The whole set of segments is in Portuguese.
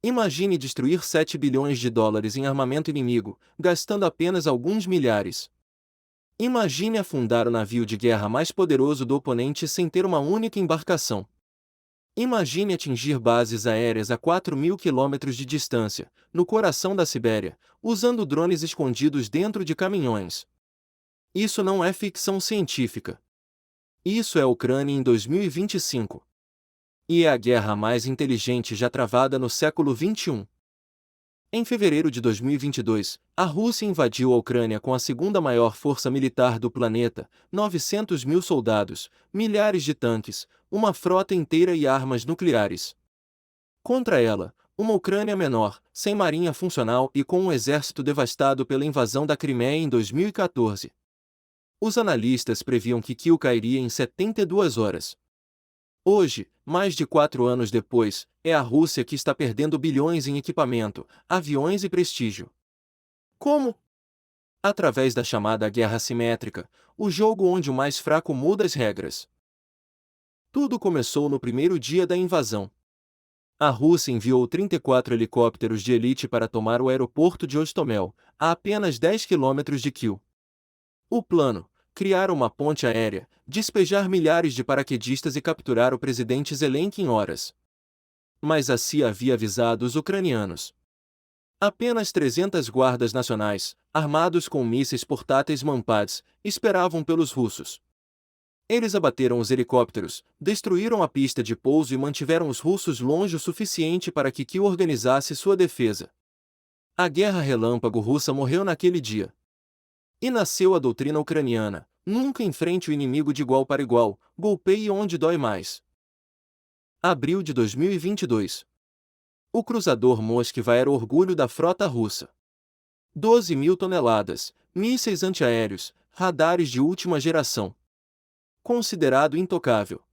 Imagine destruir 7 bilhões de dólares em armamento inimigo, gastando apenas alguns milhares. Imagine afundar o navio de guerra mais poderoso do oponente sem ter uma única embarcação. Imagine atingir bases aéreas a 4.000 quilômetros de distância, no coração da Sibéria, usando drones escondidos dentro de caminhões. Isso não é ficção científica. Isso é a Ucrânia em 2025. E é a guerra mais inteligente já travada no século XXI. Em fevereiro de 2022, a Rússia invadiu a Ucrânia com a segunda maior força militar do planeta, 900 mil soldados, milhares de tanques, uma frota inteira e armas nucleares. Contra ela, uma Ucrânia menor, sem marinha funcional e com um exército devastado pela invasão da Crimeia em 2014. Os analistas previam que Kiev cairia em 72 horas. Hoje, mais de 4 anos depois, é a Rússia que está perdendo bilhões em equipamento, aviões e prestígio. Como? Através da chamada guerra assimétrica, o jogo onde o mais fraco muda as regras. Tudo começou no primeiro dia da invasão. A Rússia enviou 34 helicópteros de elite para tomar o aeroporto de Hostomel, a apenas 10 quilômetros de Kiev. O plano: criar uma ponte aérea, despejar milhares de paraquedistas e capturar o presidente Zelensky em horas. Mas a CIA havia avisado os ucranianos. Apenas 300 guardas nacionais, armados com mísseis portáteis Manpads, esperavam pelos russos. Eles abateram os helicópteros, destruíram a pista de pouso e mantiveram os russos longe o suficiente para que Kiev organizasse sua defesa. A guerra relâmpago russa morreu naquele dia. E nasceu a doutrina ucraniana: nunca enfrente o inimigo de igual para igual, golpeie onde dói mais. Abril de 2022. O cruzador Moskva era o orgulho da frota russa. 12 mil toneladas, mísseis antiaéreos, radares de última geração. Considerado intocável.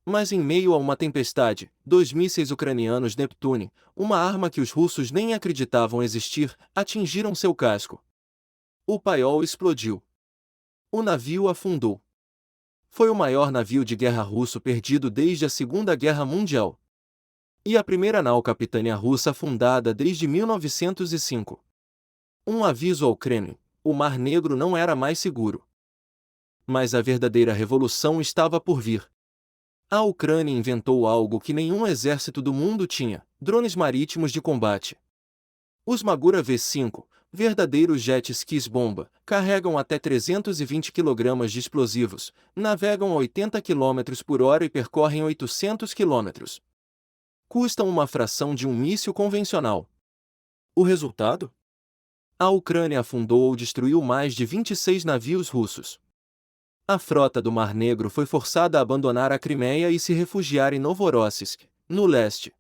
Mas em meio a uma tempestade, 2 mísseis ucranianos Neptune, uma arma que os russos nem acreditavam existir, atingiram seu casco. O paiol explodiu. O navio afundou. Foi o maior navio de guerra russo perdido desde a Segunda Guerra Mundial. E a primeira nau capitânia russa afundada desde 1905. Um aviso ao Kremlin: o Mar Negro não era mais seguro. Mas a verdadeira revolução estava por vir. A Ucrânia inventou algo que nenhum exército do mundo tinha: drones marítimos de combate. Os Magura V5, verdadeiros jet skis bomba, carregam até 320 kg de explosivos, navegam a 80 km por hora e percorrem 800 km. Custam uma fração de um míssil convencional. O resultado? A Ucrânia afundou ou destruiu mais de 26 navios russos. A frota do Mar Negro foi forçada a abandonar a Crimeia e se refugiar em Novorossiysk, no leste.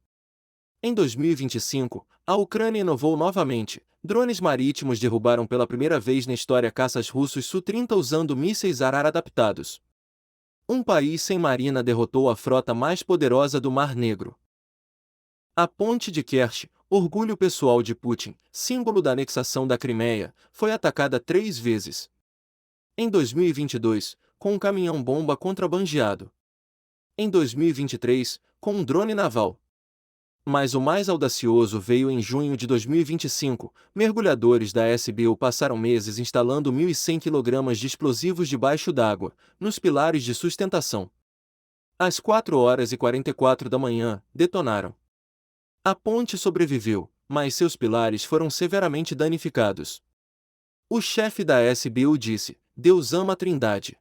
Em 2025, a Ucrânia inovou novamente. Drones marítimos derrubaram pela primeira vez na história caças russos Su-30 usando mísseis Arar adaptados. Um país sem marina derrotou a frota mais poderosa do Mar Negro. A ponte de Kerch, orgulho pessoal de Putin, símbolo da anexação da Crimeia, foi atacada 3 vezes. Em 2022, com um caminhão-bomba contrabandeado. Em 2023, com um drone naval. Mas o mais audacioso veio em junho de 2025, mergulhadores da SBU passaram meses instalando 1.100 kg de explosivos debaixo d'água, nos pilares de sustentação. Às 4h44 da manhã, detonaram. A ponte sobreviveu, mas seus pilares foram severamente danificados. O chefe da SBU disse: Deus ama a Trindade.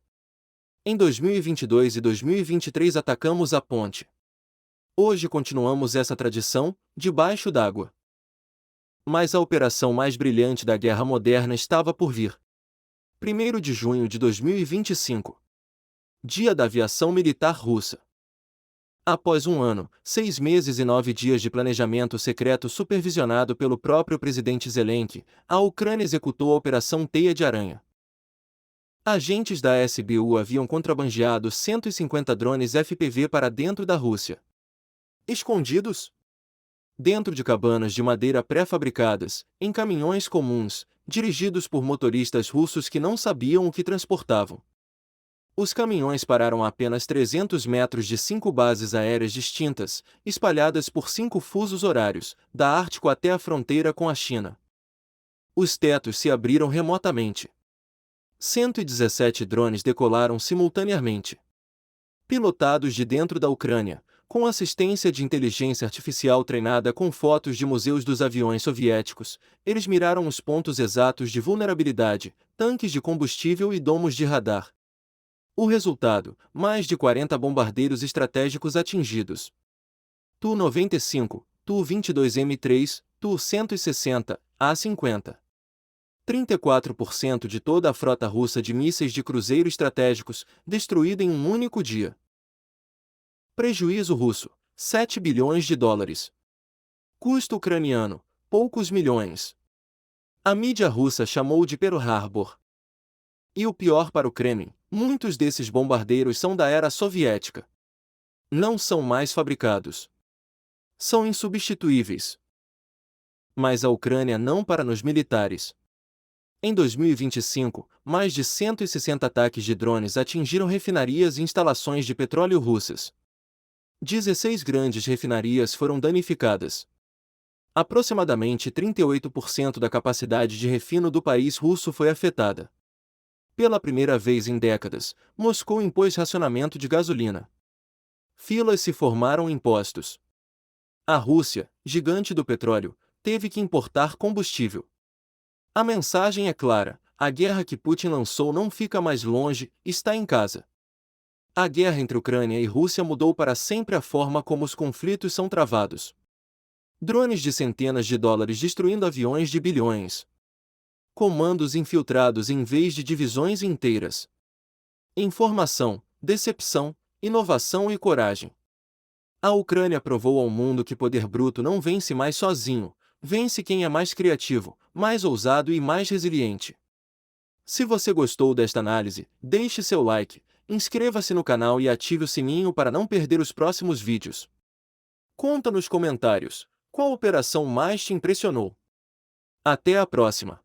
Em 2022 e 2023 atacamos a ponte. Hoje continuamos essa tradição, debaixo d'água. Mas a operação mais brilhante da guerra moderna estava por vir. 1º de junho de 2025. Dia da Aviação Militar Russa. Após um ano, 6 meses e 9 dias de planejamento secreto supervisionado pelo próprio presidente Zelensky, a Ucrânia executou a Operação Teia de Aranha. Agentes da SBU haviam contrabandeado 150 drones FPV para dentro da Rússia. Escondidos? Dentro de cabanas de madeira pré-fabricadas, em caminhões comuns, dirigidos por motoristas russos que não sabiam o que transportavam. Os caminhões pararam a apenas 300 metros de 5 bases aéreas distintas, espalhadas por 5 fusos horários, da Ártico até a fronteira com a China. Os tetos se abriram remotamente. 117 drones decolaram simultaneamente. Pilotados de dentro da Ucrânia, com assistência de inteligência artificial treinada com fotos de museus dos aviões soviéticos, eles miraram os pontos exatos de vulnerabilidade, tanques de combustível e domos de radar. O resultado: mais de 40 bombardeiros estratégicos atingidos. Tu-95, Tu-22M3, Tu-160, A-50. 34% de toda a frota russa de mísseis de cruzeiro estratégicos, destruída em um único dia. Prejuízo russo: 7 bilhões de dólares. Custo ucraniano: poucos milhões. A mídia russa chamou de Pearl Harbor. E o pior para o Kremlin: muitos desses bombardeiros são da era soviética. Não são mais fabricados. São insubstituíveis. Mas a Ucrânia não para nos militares. Em 2025, mais de 160 ataques de drones atingiram refinarias e instalações de petróleo russas. 16 grandes refinarias foram danificadas. Aproximadamente 38% da capacidade de refino do país russo foi afetada. Pela primeira vez em décadas, Moscou impôs racionamento de gasolina. Filas se formaram em postos. A Rússia, gigante do petróleo, teve que importar combustível. A mensagem é clara: a guerra que Putin lançou não fica mais longe, está em casa. A guerra entre Ucrânia e Rússia mudou para sempre a forma como os conflitos são travados. Drones de centenas de dólares destruindo aviões de bilhões. Comandos infiltrados em vez de divisões inteiras. Informação, decepção, inovação e coragem. A Ucrânia provou ao mundo que poder bruto não vence mais sozinho. Vence quem é mais criativo, mais ousado e mais resiliente. Se você gostou desta análise, deixe seu like, inscreva-se no canal e ative o sininho para não perder os próximos vídeos. Conta nos comentários, qual operação mais te impressionou? Até a próxima!